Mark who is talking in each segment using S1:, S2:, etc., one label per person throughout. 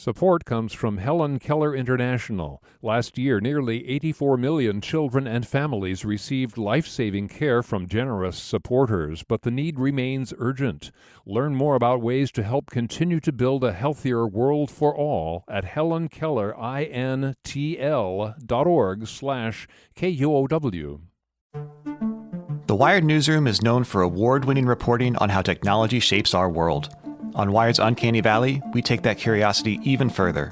S1: Support comes from Helen Keller International. Last year, nearly 84 million children and families received life-saving care from generous supporters, but the need remains urgent. Learn more about ways to help continue to build a healthier world for all at helenkellerintl.org/KUOW.
S2: The Wired Newsroom is known for award-winning reporting on how technology shapes our world. On Wired's Uncanny Valley, we take that curiosity even further.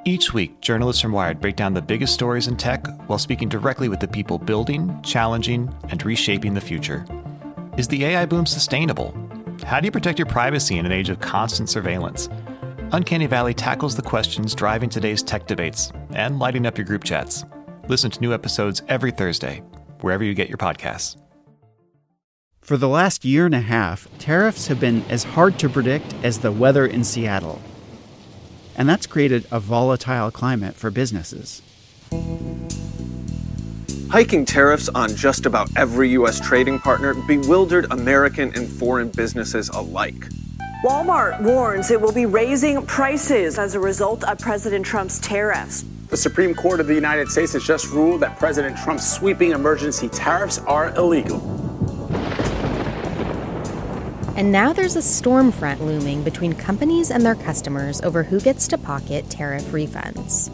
S2: Each week, journalists from Wired break down the biggest stories in tech while speaking directly with the people building, challenging, and reshaping the future. Is the AI boom sustainable? How do you protect your privacy in an age of constant surveillance? Uncanny Valley tackles the questions driving today's tech debates and lighting up your group chats. Listen to new episodes every Thursday, wherever you get your podcasts.
S3: For the last year and a half, tariffs have been as hard to predict as the weather in Seattle. And that's created a volatile climate for businesses.
S4: Hiking tariffs on just about every U.S. trading partner bewildered American and foreign businesses alike.
S5: Walmart warns it will be raising prices as a result of President Trump's tariffs.
S6: The Supreme Court of the United States has just ruled that President Trump's sweeping emergency tariffs are illegal.
S7: And now there's a storm front looming between companies and their customers over who gets to pocket tariff refunds.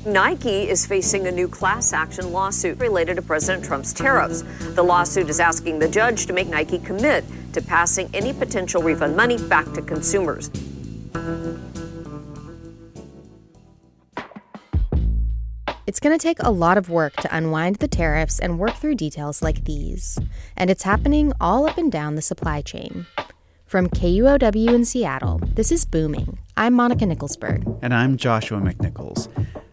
S5: Nike is facing a new class action lawsuit related to President Trump's tariffs. The lawsuit is asking the judge to make Nike commit to passing any potential refund money back to consumers.
S7: It's going to take a lot of work to unwind the tariffs and work through details like these. And it's happening all up and down the supply chain. From KUOW in Seattle, this is Booming. I'm Monica Nicholsberg.
S3: And I'm Joshua McNichols.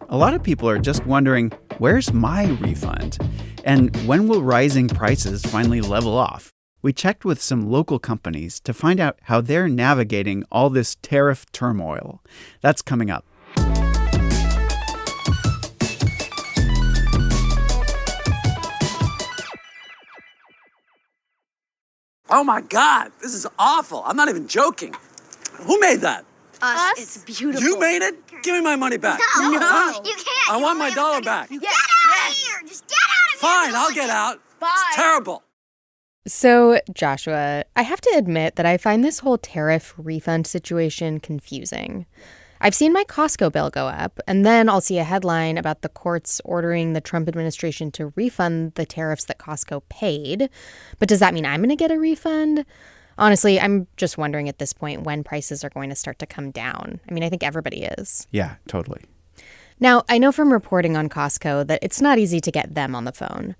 S3: A lot of people are just wondering, where's my refund? And when will rising prices finally level off? We checked with some local companies to find out how they're navigating all this tariff turmoil. That's coming up.
S8: Oh my God, this is awful. I'm not even joking. Who made that?
S9: Us. It's beautiful.
S8: You made it? Give me my money back.
S9: No,
S8: Huh?
S9: you can't.
S8: I want my dollar back.
S9: Get out of here. Just get out of here.
S8: Fine, I'll get out.
S9: Bye.
S8: It's terrible.
S7: So, Joshua, I have to admit that I find this whole tariff refund situation confusing. I've seen my Costco bill go up, and then I'll see a headline about the courts ordering the Trump administration to refund the tariffs that Costco paid. But does that mean I'm going to get a refund? Honestly, I'm just wondering at this point when prices are going to start to come down. I mean, I think everybody is.
S3: Yeah, totally.
S7: Now, I know from reporting on Costco that it's not easy to get them on the phone.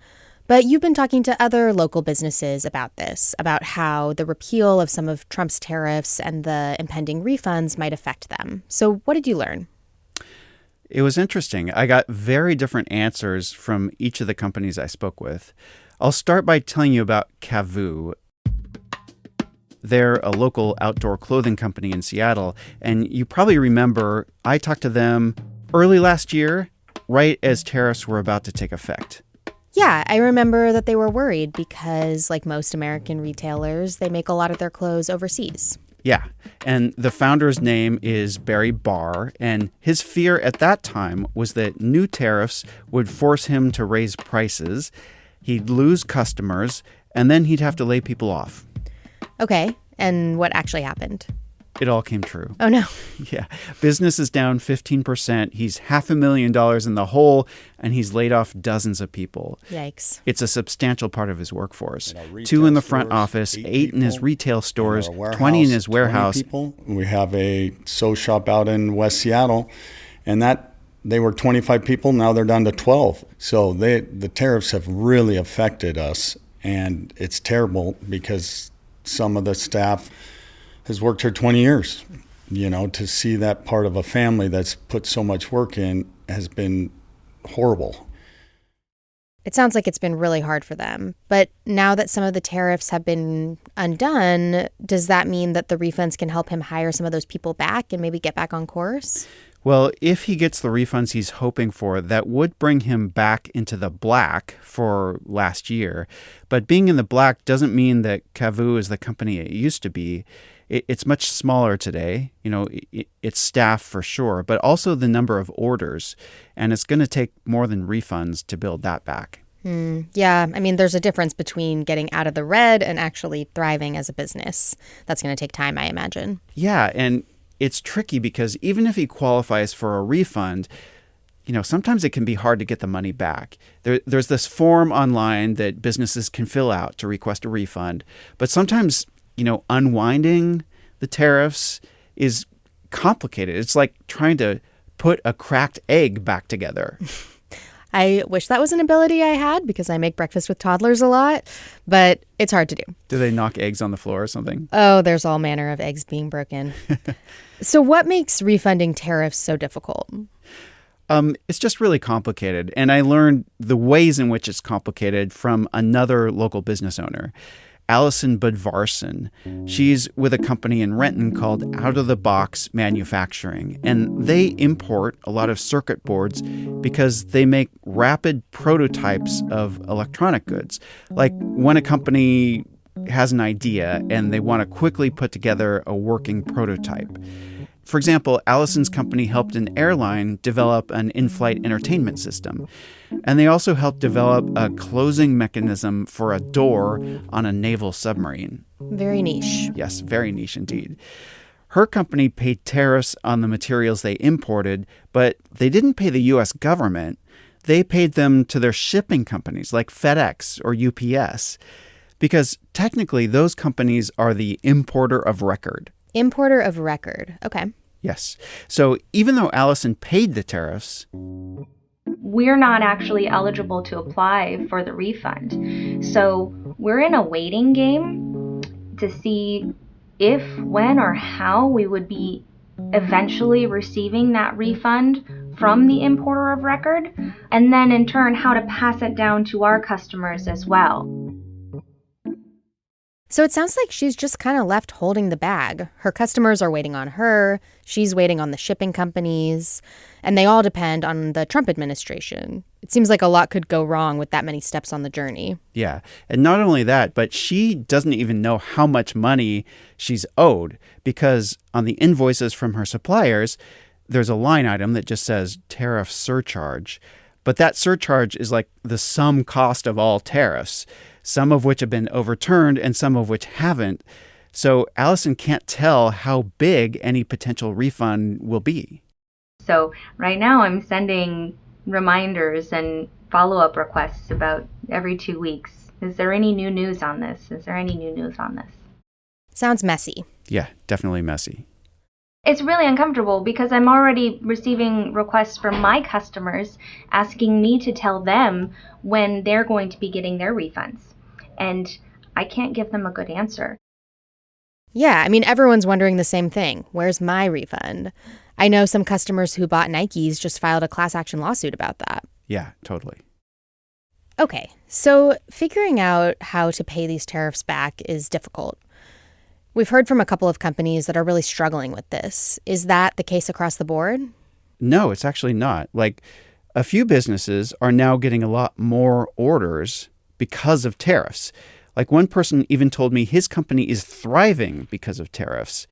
S7: But you've been talking to other local businesses about this, about how the repeal of some of Trump's tariffs and the impending refunds might affect them. So what did you learn?
S3: It was interesting. I got very different answers from each of the companies I spoke with. I'll start by telling you about KUOW. They're a local outdoor clothing company in Seattle, and you probably remember I talked to them early last year, right as tariffs were about to take effect.
S7: Yeah, I remember that they were worried because, like most American retailers, they make a lot of their clothes overseas.
S3: Yeah, and the founder's name is Barry Barr, and his fear at that time was that new tariffs would force him to raise prices, he'd lose customers, and then he'd have to lay people off.
S7: Okay, and what actually happened?
S3: It all came true.
S7: Oh, no.
S3: Yeah. Business is down 15%. He's $500,000 in the hole, and he's laid off dozens of people.
S7: Yikes.
S3: It's a substantial part of his workforce. 2 in the front office, 8 in his retail stores, 20 in his warehouse.
S10: We have a sew shop out in West Seattle, and they were 25 people. Now they're down to 12. So the tariffs have really affected us, and it's terrible because some of the staff has worked here 20 years. You know, to see that part of a family that's put so much work in has been horrible.
S7: It sounds like it's been really hard for them. But now that some of the tariffs have been undone, does that mean that the refunds can help him hire some of those people back and maybe get back on course?
S3: Well, if he gets the refunds he's hoping for, that would bring him back into the black for last year. But being in the black doesn't mean that KUOW is the company it used to be. It's much smaller today. It's staff for sure, but also the number of orders. And it's going to take more than refunds to build that back.
S7: Yeah, I mean, there's a difference between getting out of the red and actually thriving as a business. That's going to take time, I imagine.
S3: Yeah, and it's tricky because even if he qualifies for a refund, sometimes it can be hard to get the money back. There's this form online that businesses can fill out to request a refund. But sometimes, unwinding the tariffs is complicated. It's like trying to put a cracked egg back together.
S7: I wish that was an ability I had because I make breakfast with toddlers a lot, but it's hard to do.
S3: Do they knock eggs on the floor or something?
S7: Oh, there's all manner of eggs being broken. So what makes refunding tariffs so difficult?
S3: It's just really complicated. And I learned the ways in which it's complicated from another local business owner, Allison Budvarson. She's with a company in Renton called Out of the Box Manufacturing. And they import a lot of circuit boards because they make rapid prototypes of electronic goods. Like when a company has an idea and they want to quickly put together a working prototype. For example, Allison's company helped an airline develop an in-flight entertainment system. And they also helped develop a closing mechanism for a door on a naval submarine.
S7: Very niche.
S3: Yes, very niche indeed. Her company paid tariffs on the materials they imported, but they didn't pay the U.S. government. They paid them to their shipping companies like FedEx or UPS, because technically those companies are the importer of record.
S7: Importer of record. Okay.
S3: Yes. So even though Allison paid the tariffs,
S11: we're not actually eligible to apply for the refund. So we're in a waiting game to see if, when, or how we would be eventually receiving that refund from the importer of record, and then in turn how to pass it down to our customers as well.
S7: So it sounds like she's just kind of left holding the bag. Her customers are waiting on her, she's waiting on the shipping companies, and they all depend on the Trump administration. It seems like a lot could go wrong with that many steps on the journey.
S3: Yeah, and not only that, but she doesn't even know how much money she's owed, because on the invoices from her suppliers, there's a line item that just says tariff surcharge. But that surcharge is like the sum cost of all tariffs, some of which have been overturned and some of which haven't. So Allison can't tell how big any potential refund will be.
S11: So right now I'm sending reminders and follow-up requests about every 2 weeks. Is there any new news on this? Is there any new news on this?
S7: Sounds messy.
S3: Yeah, definitely messy.
S11: It's really uncomfortable because I'm already receiving requests from my customers asking me to tell them when they're going to be getting their refunds. And I can't give them a good answer.
S7: Yeah, I mean, everyone's wondering the same thing. Where's my refund? I know some customers who bought Nikes just filed a class action lawsuit about that.
S3: Yeah, totally.
S7: Okay, so figuring out how to pay these tariffs back is difficult. We've heard from a couple of companies that are really struggling with this. Is that the case across the board?
S3: No, it's actually not. Like, a few businesses are now getting a lot more orders because of tariffs. Like, one person even told me his company is thriving because of tariffs.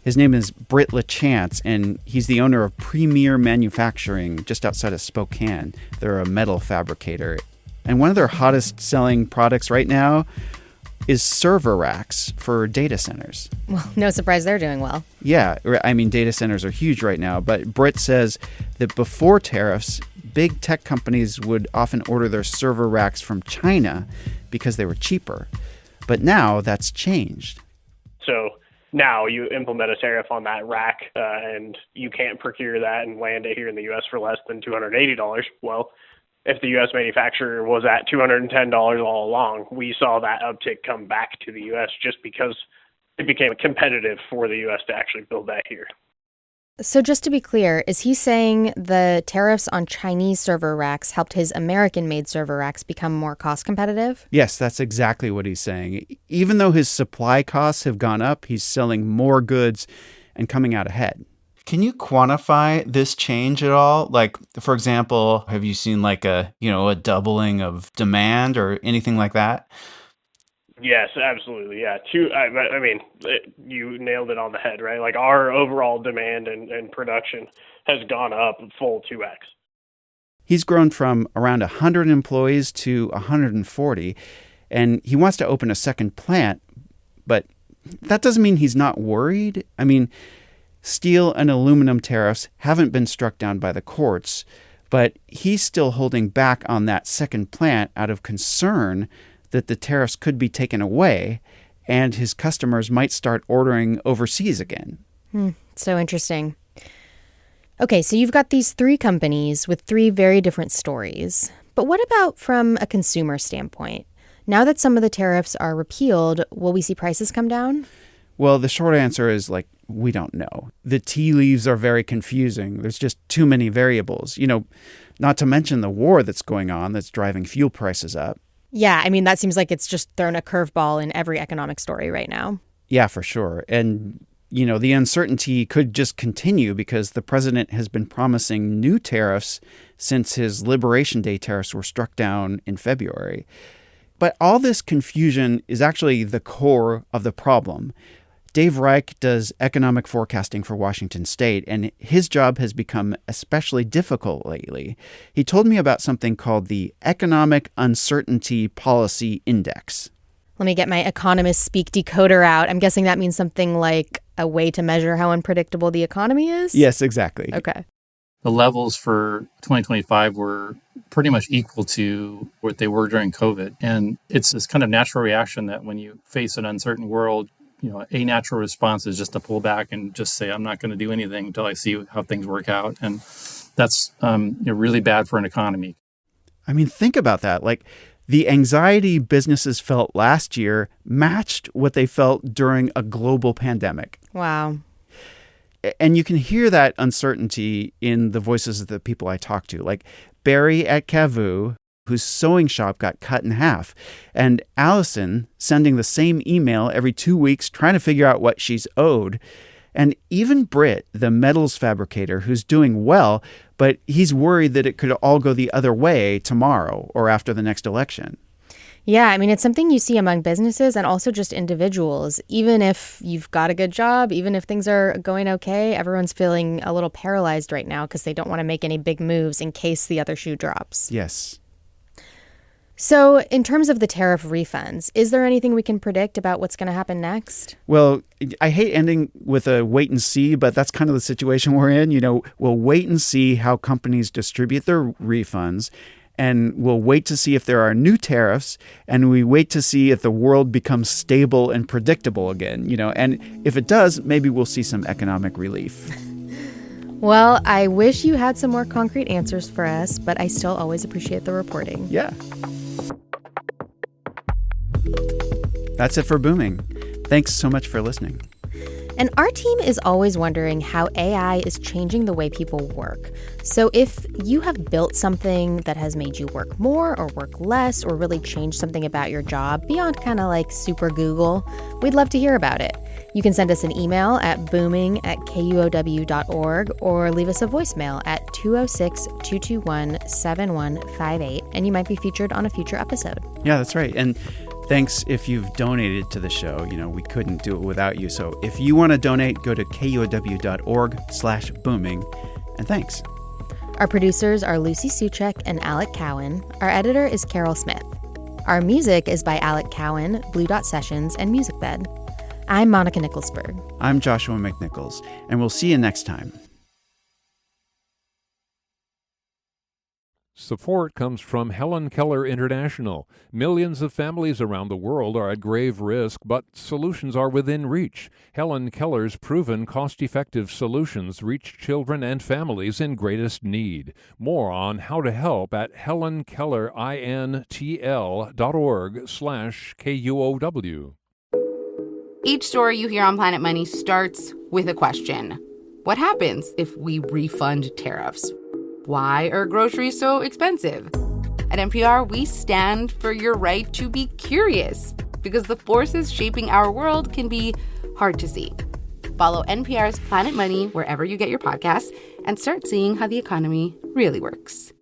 S3: His name is Britt LaChance, and he's the owner of Premier Manufacturing just outside of Spokane. They're a metal fabricator. And one of their hottest selling products right now is server racks for data centers.
S7: Well, no surprise they're doing well.
S3: Yeah, I mean, data centers are huge right now, but Britt says that before tariffs, big tech companies would often order their server racks from China because they were cheaper. But now that's changed.
S12: So now you implement a tariff on that rack and you can't procure that and land it here in the U.S. for less than $280. Well, if the U.S. manufacturer was at $210 all along, we saw that uptick come back to the U.S. just because it became competitive for the U.S. to actually build that here.
S7: So just to be clear, is he saying the tariffs on Chinese server racks helped his American-made server racks become more cost competitive?
S3: Yes, that's exactly what he's saying. Even though his supply costs have gone up, he's selling more goods and coming out ahead. Can you quantify this change at all? Like, for example, have you seen like a doubling of demand or anything like that?
S12: Yes, absolutely. Yeah. I mean, you nailed it on the head, right? Like our overall demand and production has gone up full 2x.
S3: He's grown from around 100 employees to 140, and he wants to open a second plant, but that doesn't mean he's not worried. I mean, steel and aluminum tariffs haven't been struck down by the courts, but he's still holding back on that second plant out of concern that the tariffs could be taken away and his customers might start ordering overseas again.
S7: So interesting. Okay, so you've got these three companies with three very different stories. But what about from a consumer standpoint? Now that some of the tariffs are repealed, will we see prices come down?
S3: Well, the short answer is, we don't know. The tea leaves are very confusing. There's just too many variables. Not to mention the war that's going on that's driving fuel prices up.
S7: Yeah, I mean, that seems like it's just thrown a curveball in every economic story right now.
S3: Yeah, for sure. And, the uncertainty could just continue because the president has been promising new tariffs since his Liberation Day tariffs were struck down in February. But all this confusion is actually the core of the problem. Dave Reich does economic forecasting for Washington State, and his job has become especially difficult lately. He told me about something called the Economic Uncertainty Policy Index.
S7: Let me get my economist speak decoder out. I'm guessing that means something like a way to measure how unpredictable the economy is?
S3: Yes, exactly.
S7: Okay.
S13: The levels for 2025 were pretty much equal to what they were during COVID. And it's this kind of natural reaction that when you face an uncertain world, a natural response is just to pull back and just say, I'm not going to do anything until I see how things work out. And that's really bad for an economy.
S3: I mean, think about that. The anxiety businesses felt last year matched what they felt during a global pandemic.
S7: Wow.
S3: And you can hear that uncertainty in the voices of the people I talk to, like Barry at KUOW, whose sewing shop got cut in half, and Allison sending the same email every 2 weeks trying to figure out what she's owed. And even Britt, the metals fabricator, who's doing well, but he's worried that it could all go the other way tomorrow or after the next election.
S7: Yeah, I mean, it's something you see among businesses and also just individuals. Even if you've got a good job, even if things are going okay, everyone's feeling a little paralyzed right now because they don't want to make any big moves in case the other shoe drops.
S3: Yes.
S7: So in terms of the tariff refunds, is there anything we can predict about what's going to happen next?
S3: Well, I hate ending with a wait and see, but that's kind of the situation we're in. We'll wait and see how companies distribute their refunds, and we'll wait to see if there are new tariffs, and we wait to see if the world becomes stable and predictable again, and if it does, maybe we'll see some economic relief.
S7: Well, I wish you had some more concrete answers for us, but I still always appreciate the reporting.
S3: Yeah. That's it for Booming. Thanks so much for listening.
S7: And our team is always wondering how AI is changing the way people work. So if you have built something that has made you work more or work less or really changed something about your job beyond kind of like super Google, we'd love to hear about it. You can send us an email at booming@kuow.org or leave us a voicemail at 206-221-7158, and you might be featured on a future episode.
S3: Yeah, that's right. And thanks if you've donated to the show. We couldn't do it without you. So if you want to donate, go to kuow.org/booming. And thanks.
S7: Our producers are Lucy Suchek and Alec Cowan. Our editor is Carol Smith. Our music is by Alec Cowan, Blue Dot Sessions, and MusicBed. I'm Monica Nicholsberg.
S3: I'm Joshua McNichols, and we'll see you next time.
S1: Support comes from Helen Keller International. Millions of families around the world are at grave risk, but solutions are within reach. Helen Keller's proven cost-effective solutions reach children and families in greatest need. More on how to help at helenkellerintl.org/KUOW.
S14: Each story you hear on Planet Money starts with a question. What happens if we refund tariffs? Why are groceries so expensive? At NPR, we stand for your right to be curious because the forces shaping our world can be hard to see. Follow NPR's Planet Money wherever you get your podcasts and start seeing how the economy really works.